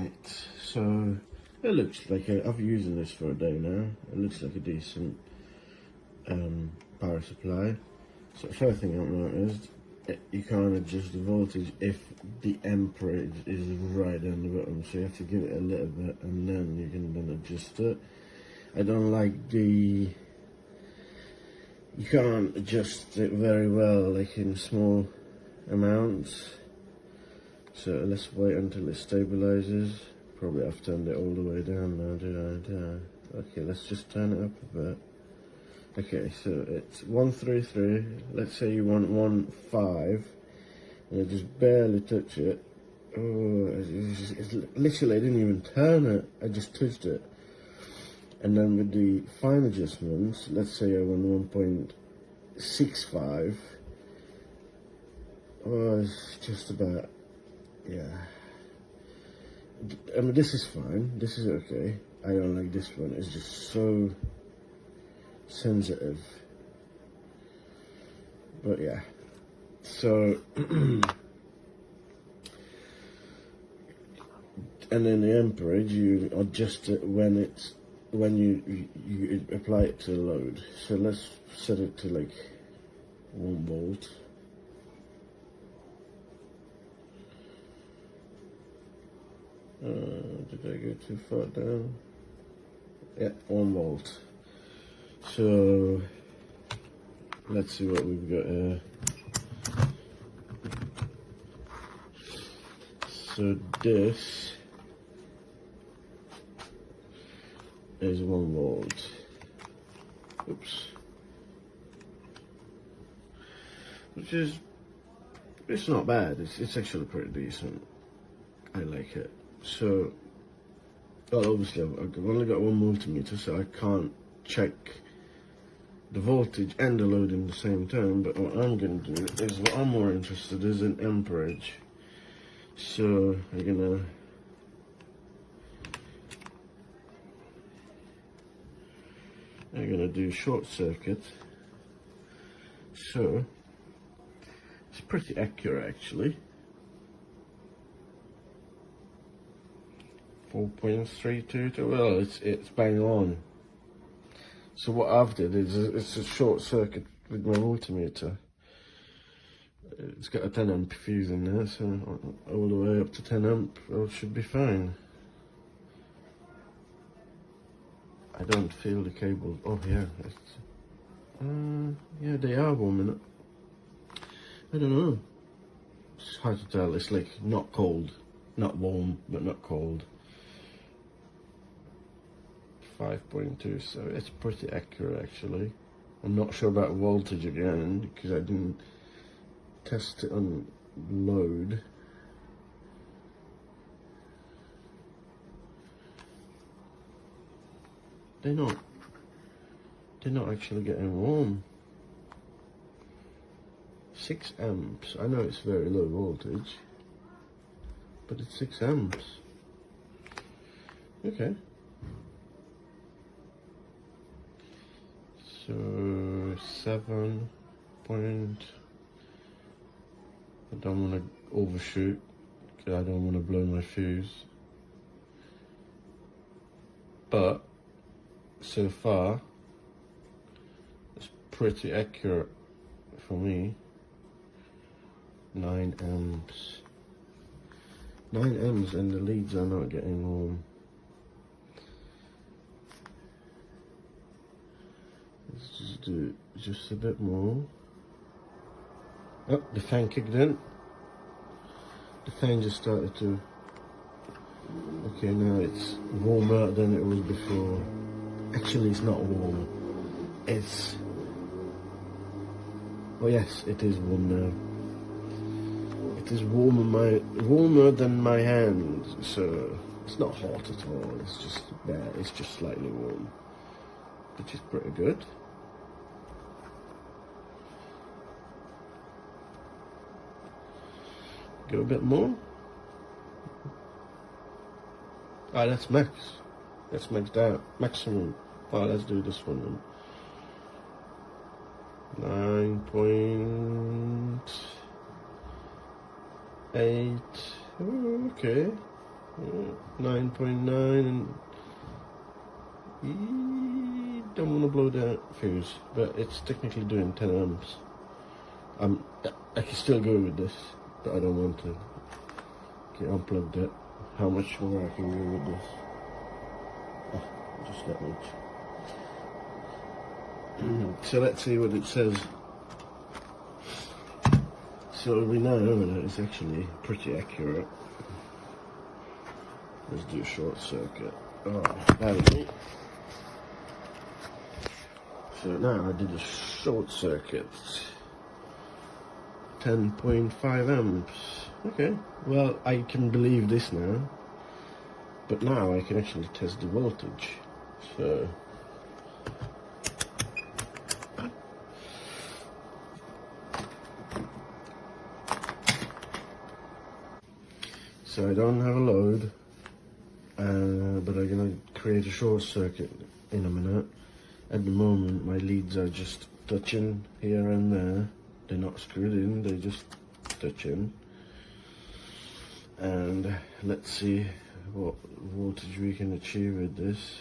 Right, so it looks like I've used this for a day now. It looks like a decent power supply. So first thing I've noticed, you can't adjust the voltage if the amperage is right on the bottom. So you have to give it a little bit and then you can then adjust it. I don't like you can't adjust it very well, like in small amounts. So let's wait until it stabilizes. Probably I've turned it all the way down now, did I? Okay, let's just turn it up a bit. Okay, so it's 133. Let's say you want 1.5, and I just barely touch it. Oh, it's literally, I didn't even turn it. I just touched it. And then with the fine adjustments, let's say I want 1.65. Oh, it's just about, yeah. I mean, this is fine. This is okay. I don't like this one. It's just so sensitive. But yeah. So, and then the amperage, you adjust it when you apply it to the load. So let's set it to like 1 volt. Did I go too far down? Yeah, 1 volt. So let's see what we've got here. So this is 1 volt. Oops. Which is, it's not bad. It's actually pretty decent. I like it. So, well, obviously I've only got 1 multimeter, so I can't check the voltage and the load in the same time. But what I'm going to do is, what I'm more interested is in amperage. So I'm gonna do short circuit. So it's pretty accurate actually. 4.322. Well, it's bang on. So what I've did is it's a short circuit with my multimeter. It's got a 10 amp fuse in there, so all the way up to 10 amp, well, should be fine. I don't feel the cables. Oh yeah, yeah, they are warming up. I don't know. It's hard to tell. It's like not cold, not warm, but not cold. 5.2, so it's pretty accurate actually. I'm not sure about voltage again because I didn't test it on load. They're not actually getting warm. 6 amps. I know it's very low voltage, but it's 6 amps. Okay. So 7 point. I don't want to overshoot because I don't want to blow my fuse. But so far, it's pretty accurate for me. 9 amps. 9 amps and the leads are not getting warm. Let's just do just a bit more. Oh, the fan kicked in. The fan just started to... Okay, now it's warmer than it was before. Actually, it's not warm. It's... Oh yes, it is warm now. It is warmer than my hand, so it's not hot at all. It's just there. It's just slightly warm, which is pretty good. Go a bit more. Ah, that's max. That's maxed out. Maximum. Oh, let's do this one then. 9.8. Oh, okay. 9.9 and don't want to blow that fuse, but it's technically doing 10 amps. I can still go with this, but I don't want to. Okay, unplugged it. How much more I can go with this? Just that much. So let's see what it says. So we know that it's actually pretty accurate. Let's do a short circuit. Oh, that'll be. So now I did a short circuit. 10.5 amps. Okay, well I can believe this now. But now I can actually test the voltage. So I don't have a load, but I'm gonna create a short circuit in a minute. At the moment my leads are just touching here and there. They're not screwed in, they just touch in. And let's see what voltage we can achieve with this.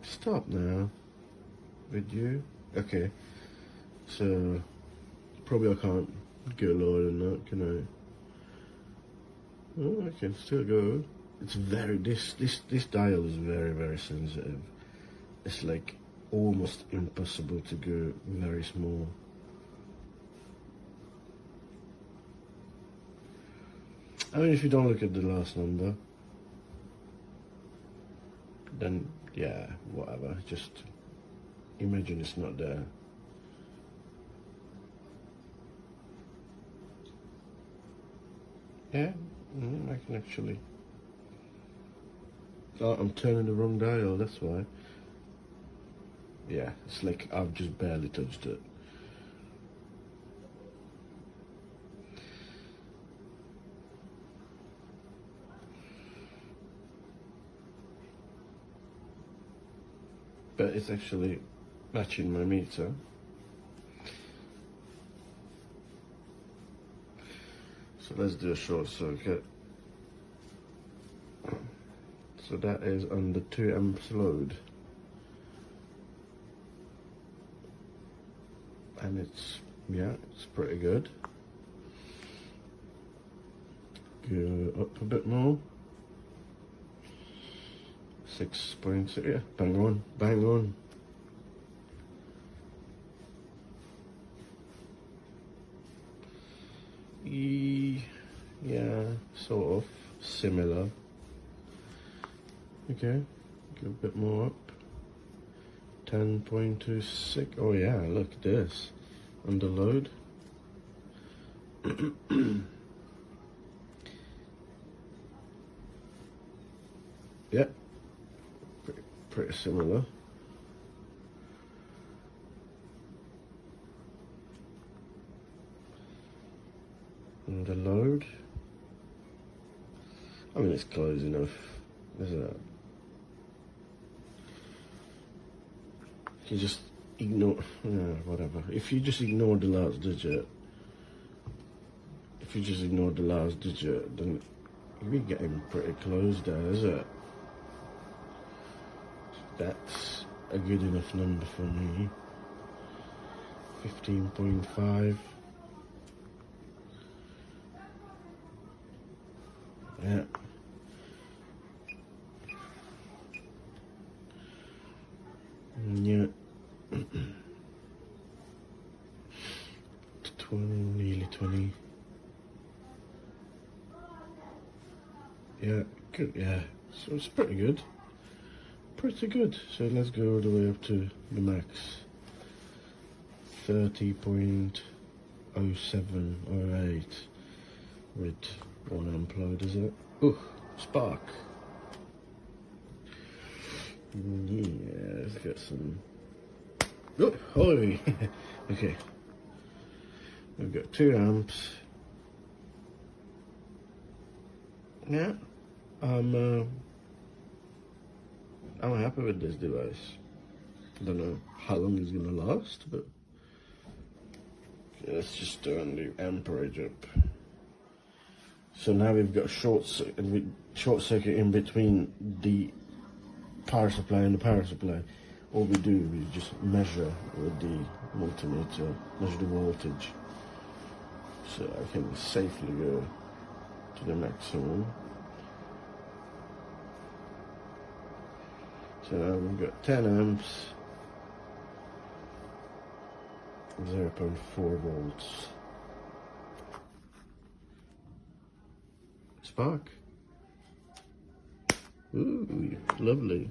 Stop now, with you. Okay, so probably I can't go lower than that, can I? Oh, I can still go. It's very, this dial is very sensitive. It's like almost impossible to go very small. I mean, if you don't look at the last number, then yeah, whatever, just imagine it's not there. Yeah, I can actually. Oh, I'm turning the wrong dial, that's why. Yeah, it's like I've just barely touched it. But it's actually matching my meter. So let's do a short circuit. So that is under 2 amps load. And it's, yeah, it's pretty good. Go up a bit more. 6.6, yeah, bang on, bang on. Yeah, sort of, similar. Okay, go a bit more up. 10.26, oh yeah, look at this, under load. Yeah, pretty similar. Under load. I mean, it's close enough, isn't it? You just ignore, whatever. If you just ignore the last digit, then you're getting pretty close there, is it? That's a good enough number for me. 15.5. Yeah. Yeah. 20, nearly 20. Yeah, good, yeah. So it's pretty good. Pretty good. So let's go all the way up to the max. 30.0708 with 1 amp load, is it? Ooh, spark. Yeah, let's get some. Oh, holy. Okay. We've got 2 amps. Yeah, I'm happy with this device. I don't know how long it's gonna last, but okay, let's just turn the amperage up. So now we've got a short circuit in between the power supply and the power supply. All we do is just measure with the multimeter, measure the voltage. So I can safely go to the maximum. So now we've got 10 amps, 0.4 volts. Spark. Ooh, lovely.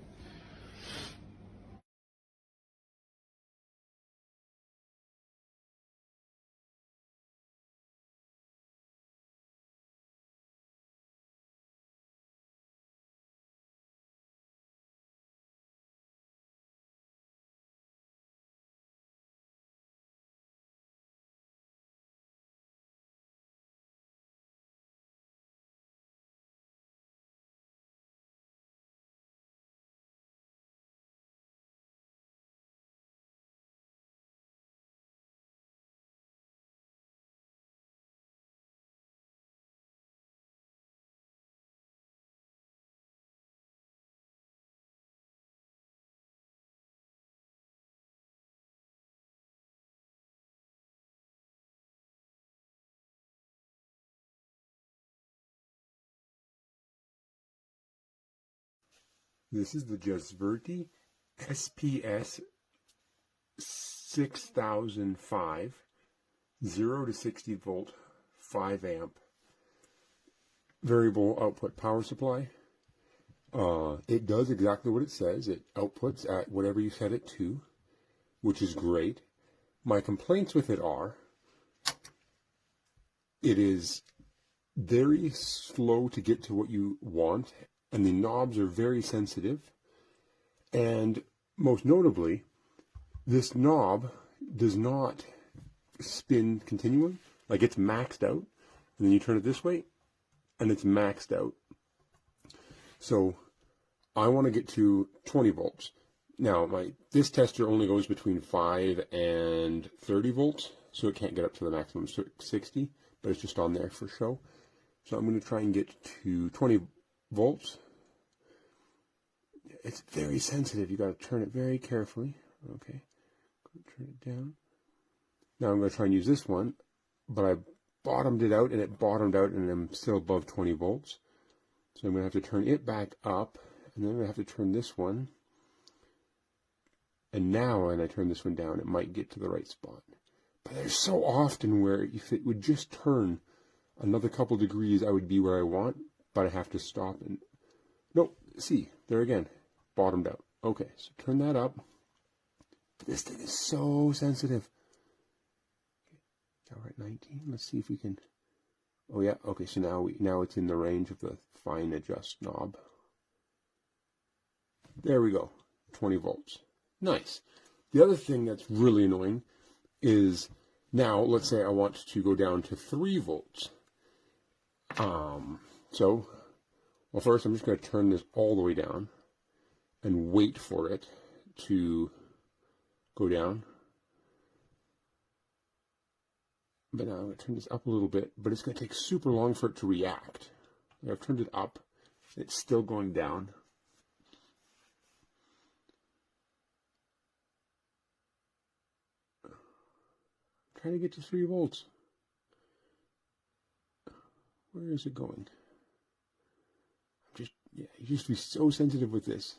This is the Jesverty SPS 6005 0 to 60 volt 5 amp variable output power supply. It does exactly what it says. It outputs at whatever you set it to, which is great. My complaints with it are it is very slow to get to what you want, and the knobs are very sensitive. And most notably, this knob does not spin continuum. Like, it's maxed out, and then you turn it this way, and it's maxed out. So I want to get to 20 volts. Now, this tester only goes between 5 and 30 volts, so it can't get up to the maximum 60, but it's just on there for show. So I'm going to try and get to 20 volts. It's very sensitive. You got to turn it very carefully. Okay, turn it down. Now I'm going to try and use this one, but I bottomed it out, and it bottomed out, and I'm still above 20 volts. So I'm going to have to turn it back up, and then I'm going to have to turn this one. And now when I turn this one down, it might get to the right spot. But there's so often where if it would just turn another couple degrees, I would be where I want, but I have to stop and... Nope, see, there again, bottomed out. Okay, so turn that up. This thing is so sensitive. Okay, now we're at 19. Let's see if we can... Oh yeah, okay, so now it's in the range of the fine adjust knob. There we go, 20 volts. Nice. The other thing that's really annoying is now, let's say I want to go down to 3 volts. Well, first I'm just going to turn this all the way down and wait for it to go down. But now I'm going to turn this up a little bit, but it's going to take super long for it to react. I've turned it up, it's still going down. I'm trying to get to 3 volts. Where is it going? You used to be so sensitive with this.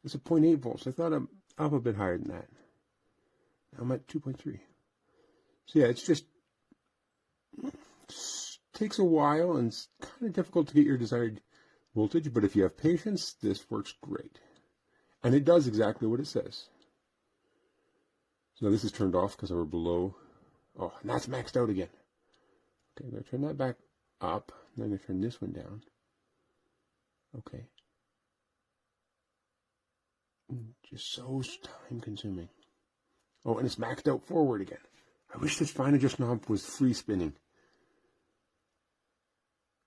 It's a 0.8 volts. I thought I'm up a bit higher than that. Now I'm at 2.3. So yeah, it's just takes a while, and it's kind of difficult to get your desired voltage, but if you have patience, this works great. And it does exactly what it says. So now this is turned off because we're below. Oh, and that's maxed out again. Okay, I'm going to turn that back up. Then I'm going to turn this one down. Okay. Just so time consuming. Oh, and it's maxed out forward again. I wish this fine adjust knob was free spinning.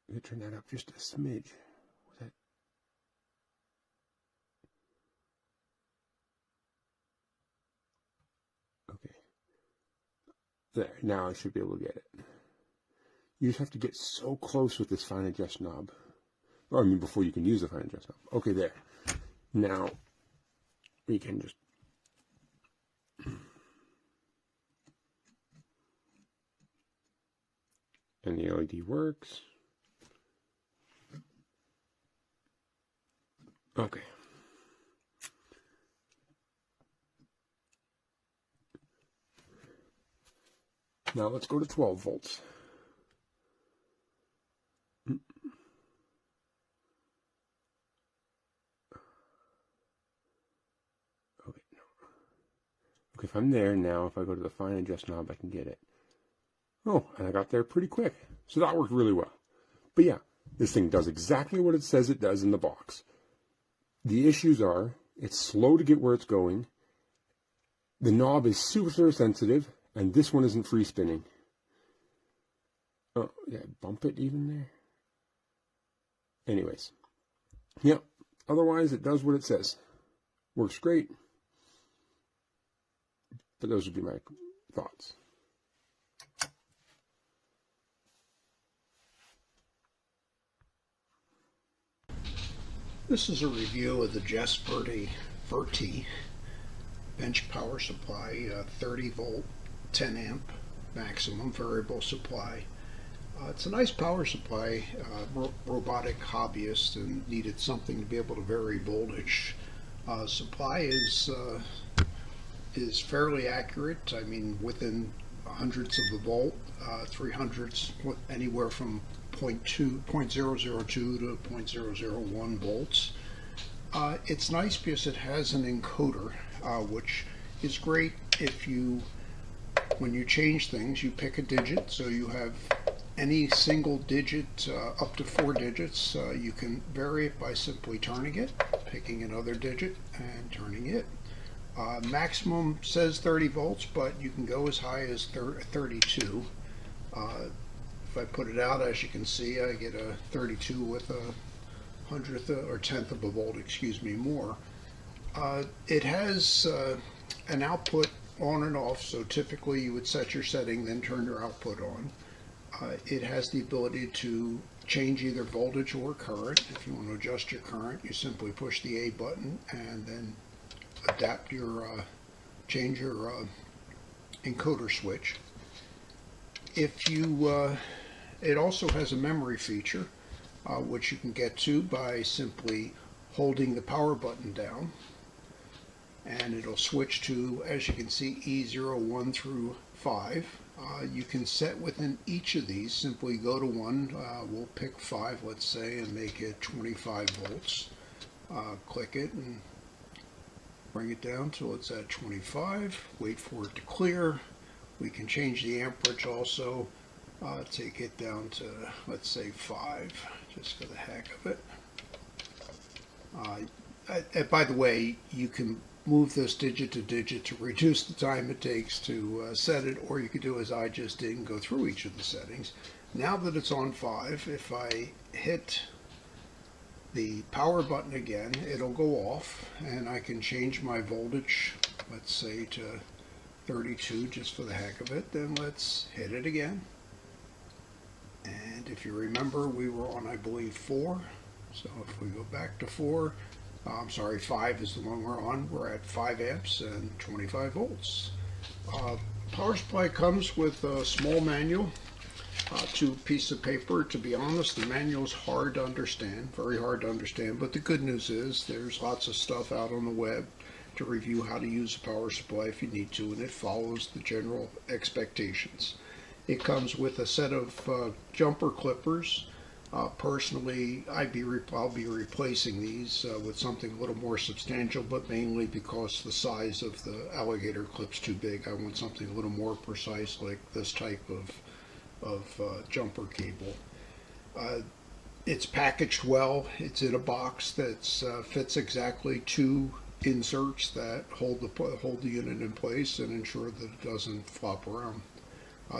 I'm going to turn that up just a smidge. Was that? There, now I should be able to get it. You just have to get so close with this fine adjust knob. Or I mean before you can use the fine adjust knob. Okay, there. Now we can just and the LED works. Okay. Now let's go to 12 volts. Okay, no. Okay, if I'm there now, if I go to the fine adjust knob, I can get it. Oh, and I got there pretty quick. So that worked really well. But yeah, this thing does exactly what it says it does in the box. The issues are, it's slow to get where it's going. The knob is super sensitive, and this one isn't free spinning. Oh, yeah, bump it even there. Anyways, yeah, otherwise it does what it says. Works great. But those would be my thoughts. This is a review of the Jesverty bench power supply, 30 volt, 10 amp maximum variable supply. It's a nice power supply. Robotic hobbyist and needed something to be able to vary voltage. Supply is fairly accurate. I mean, within hundredths of a volt, 300ths, anywhere from 0.002 to 0.001 volts. It's nice because it has an encoder, which is great if when you change things, you pick a digit, so you have any single digit up to 4 digits. You can vary it by simply turning it, picking another digit, and turning it. Maximum says 30 volts, but you can go as high as 32. If I put it out, as you can see, I get a 32 with a hundredth or tenth of a volt, more. It has an output on and off, so typically you would set your setting, then turn your output on. It has the ability to change either voltage or current. If you want to adjust your current, you simply push the A button and then adapt your, change your encoder switch. If you, it also has a memory feature, which you can get to by simply holding the power button down, and it'll switch to, as you can see, E01 through 5. You can set within each of these. Simply go to one. We'll pick 5, let's say, and make it 25 volts. Click it and bring it down till it's at 25. Wait for it to clear. We can change the amperage also. Take it down to, let's say, 5, just for the heck of it. By the way, you can move this digit to digit to reduce the time it takes to set it, or you could do as I just did and go through each of the settings. Now that it's on 5, if I hit the power button again, it'll go off, and I can change my voltage, let's say, to 32 just for the heck of it. Then let's hit it again. And if you remember, we were on, I believe, 4. So if we go back to 4, I'm sorry, 5 is the one we're on. We're at 5 amps and 25 volts. Power supply comes with a small manual, 2 pieces of paper. To be honest, the manual is hard to understand, very hard to understand. But the good news is there's lots of stuff out on the web to review how to use a power supply if you need to, and it follows the general expectations. It comes with a set of jumper clippers. Personally, I'll be replacing these with something a little more substantial, but mainly because the size of the alligator clip's too big. I want something a little more precise, like this type of jumper cable. It's packaged well. It's in a box that fits exactly 2 inserts that hold the unit in place and ensure that it doesn't flop around.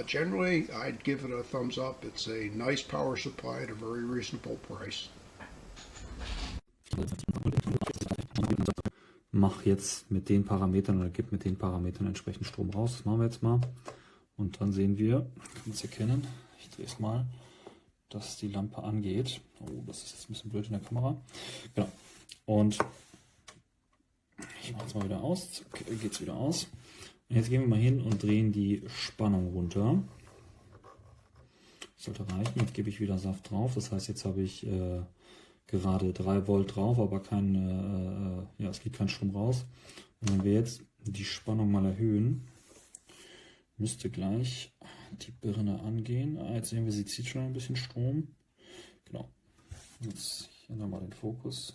Generally, I'd give it a thumbs up. It's a nice power supply at a very reasonable price. Mach jetzt mit den Parametern oder gib mit den Parametern entsprechend Strom raus. Das machen wir jetzt mal. Und dann sehen wir, kann man es erkennen, ich drehe es mal, dass die Lampe angeht. Oh, das ist jetzt ein bisschen blöd in der Kamera. Genau. Und ich mache es mal wieder aus. Zack, geht es wieder aus. Und jetzt gehen wir mal hin und drehen die Spannung runter. Das sollte reichen. Jetzt gebe ich wieder Saft drauf. Das heißt, jetzt habe ich gerade 3 Volt drauf, aber kein, ja, es geht kein Strom raus. Und wenn wir jetzt die Spannung mal erhöhen, müsste gleich die Birne angehen. Jetzt sehen wir, sie zieht schon ein bisschen Strom. Genau. Jetzt ändern wir mal den Fokus.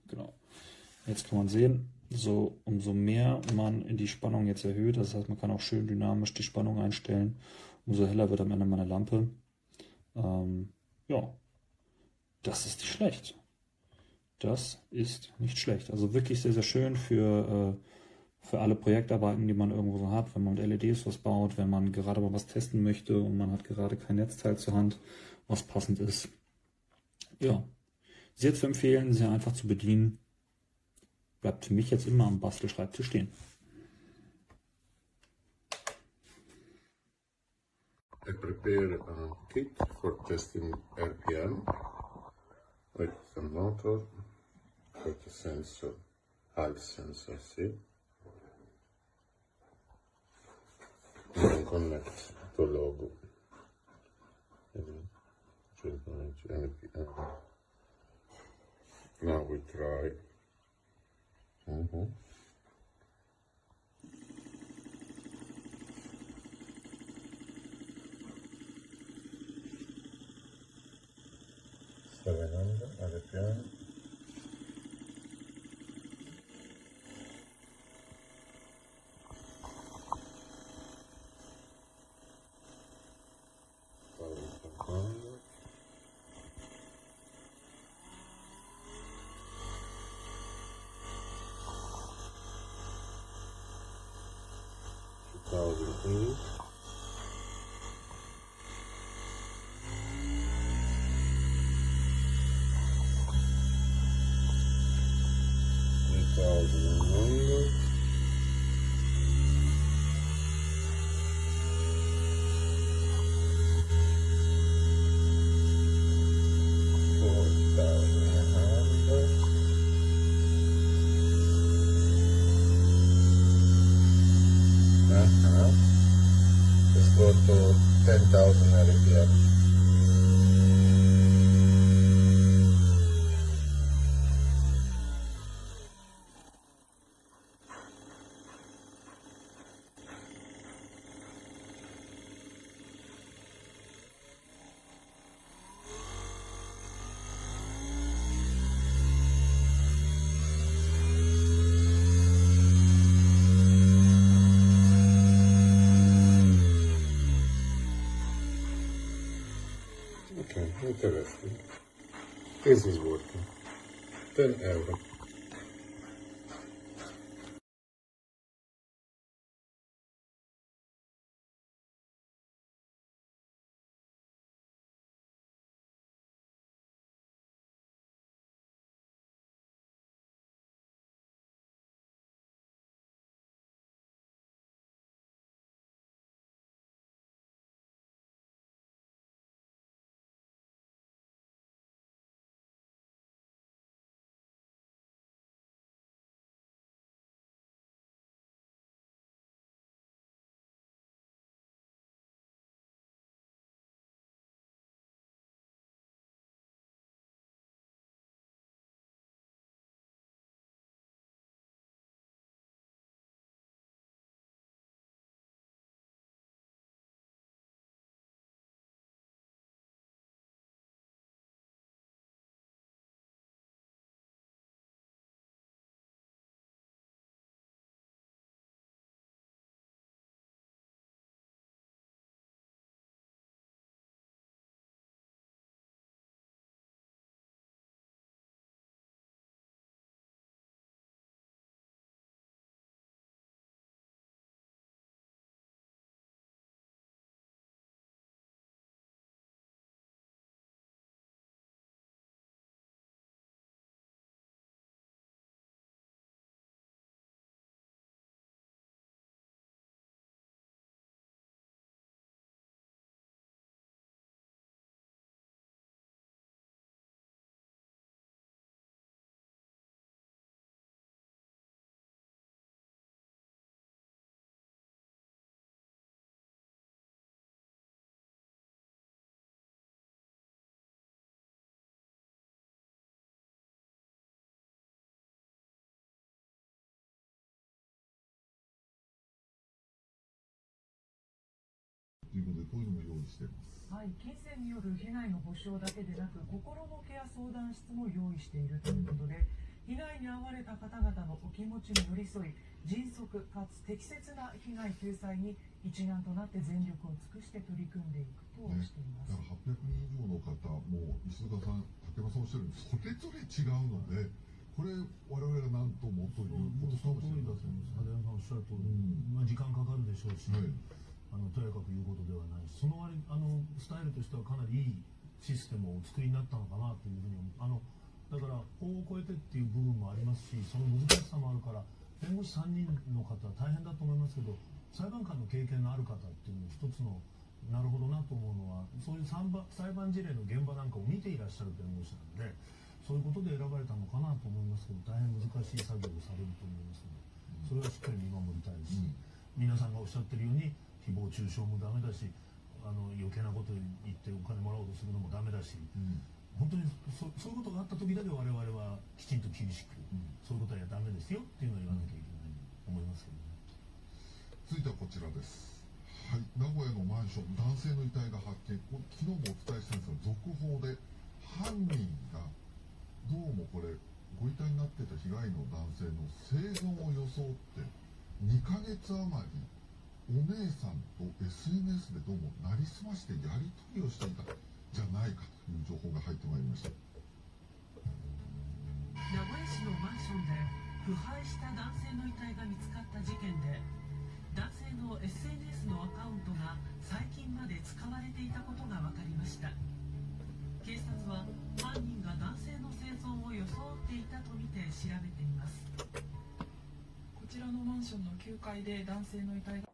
Genau. Jetzt kann man sehen, so umso mehr man in die Spannung jetzt erhöht, das heißt, man kann auch schön dynamisch die Spannung einstellen, umso heller wird am Ende meine Lampe. Ja, das ist nicht schlecht. Das ist nicht schlecht. Also wirklich sehr, sehr schön für alle Projektarbeiten, die man irgendwo so hat, wenn man mit LEDs was baut, wenn man gerade mal was testen möchte und man hat gerade kein Netzteil zur Hand, was passend ist. Ja, sehr zu empfehlen, sehr einfach zu bedienen. Bleibt für mich jetzt immer am Bastelschreibtisch stehen. I prepare a kit for testing RPM with the motor, with the sensor, height sensor, see? And connect to logo. RPM. Now we try. 700 RPM. Thousand 3,100. Let's go to 10,000 RPM. Okay, interesting. This is working. 10 euro. いうことで、こういうのも用意しています。はい、金銭による被害の保障だけでなく、心のケア相談室も用意しているということで、被害に遭われた方々のお気持ちに寄り添い、迅速かつ適切な被害救済に一丸となって全力を尽くして取り組んでいくとしています。だから800人以上の方、もう石塚さん、竹山さんおっしゃるように、それぞれ違うので、これ、我々が何ともということかもしれません。竹山さんおっしゃる通り、時間かかるでしょうし、はい、とやかく言うことではないし、その割スタイルとしてはかなりいいシステムをお作りになったのかなというふうにだから法を超えてっていう部分もありますし、その難しさもあるから、弁護士3人の方大変だと思いますけど、裁判官の経験のある方っていうの一つのなるほどなと思うのは、そういう裁判事例の現場なんかを見ていらっしゃる弁護士なので、そういうことで選ばれたのかなと思いますけど、大変難しい作業をされると思いますので、それはしっかり見守りたいし、皆さんがおっしゃってるように誹謗中傷もダメだし、余計なこと言ってお金もらおうとするのもダメだし、本当にそういうことがあった時だけ我々はきちんと厳しく、そういうことはダメですよっていうのを言わなきゃいけないと思いますけどね。続いてはこちらです。はい、名古屋のマンション、男性の遺体が発見、昨日もお伝えしたんですが、続報で犯人がどうもこれご遺体になってた被害の男性の生存を装って2ヶ月余りお姉さんと SNS でどうもなりすましてやり取りをしていたじゃないかという情報が入ってまいりました。名古屋市のマンションで腐敗した男性の遺体が見つかった事件で、男性の SNS のアカウントが最近まで使われていたことが分かりました。警察は犯人が男性の生存を装っていたとみて調べています。こちらのマンションの9階で男性の遺体が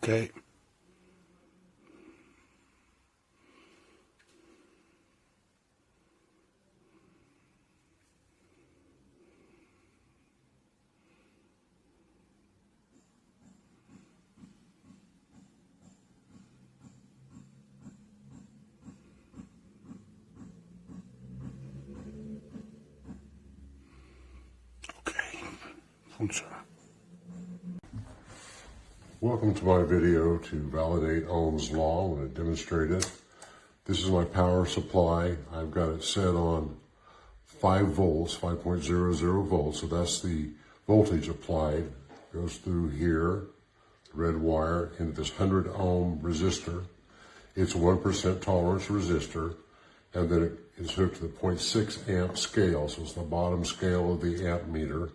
Okay. Welcome to my video to validate Ohm's law. I'm going to demonstrate it. This is my power supply. I've got it set on 5 volts, 5.00 volts. So that's the voltage applied. Goes through here, red wire, into this 100 ohm resistor. It's a 1% tolerance resistor. And then it is hooked to the 0.6 amp scale. So it's the bottom scale of the amp meter.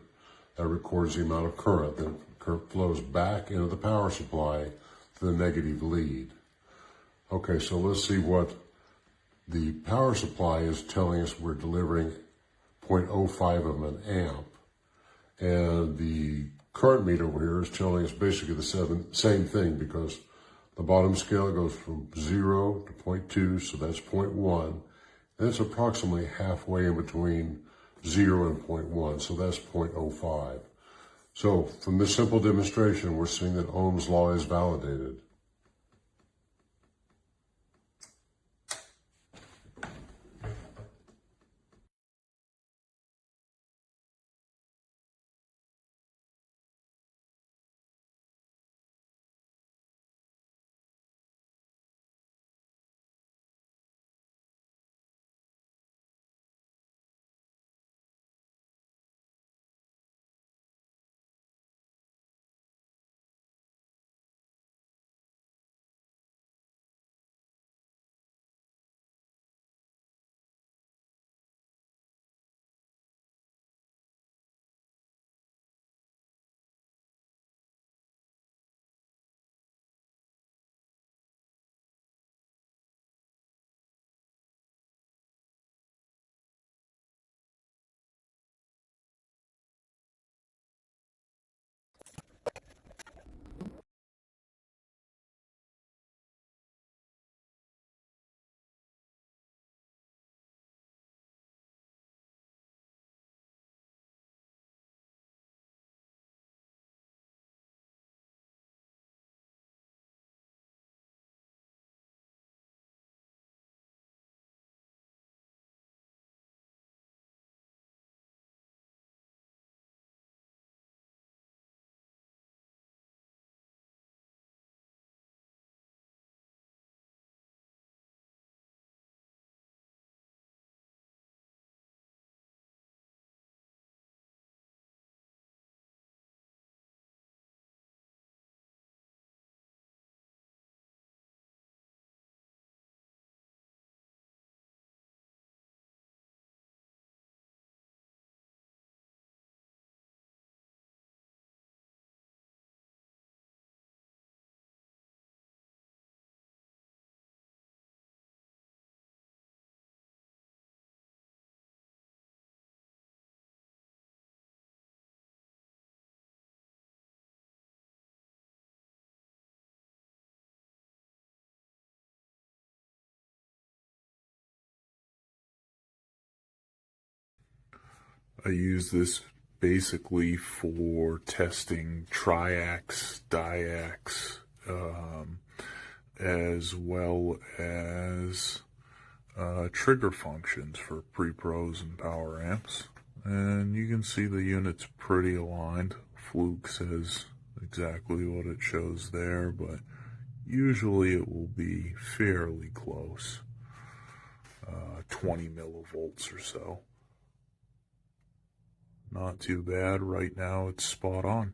That records the amount of current. Then current flows back into the power supply to the negative lead. Okay, so let's see what the power supply is telling us. We're delivering 0.05 of an amp. And the current meter over here is telling us basically the same thing, because the bottom scale goes from 0 to 0.2, so that's 0.1. And it's approximately halfway in between 0 and 0.1, so that's 0.05. So from this simple demonstration, we're seeing that Ohm's law is validated. I use this basically for testing triacs, diacs, as well as trigger functions for pre-pros and power amps. And you can see the unit's pretty aligned. Fluke says exactly what it shows there, but usually it will be fairly close, 20 millivolts or so. Not too bad. Right now it's spot on.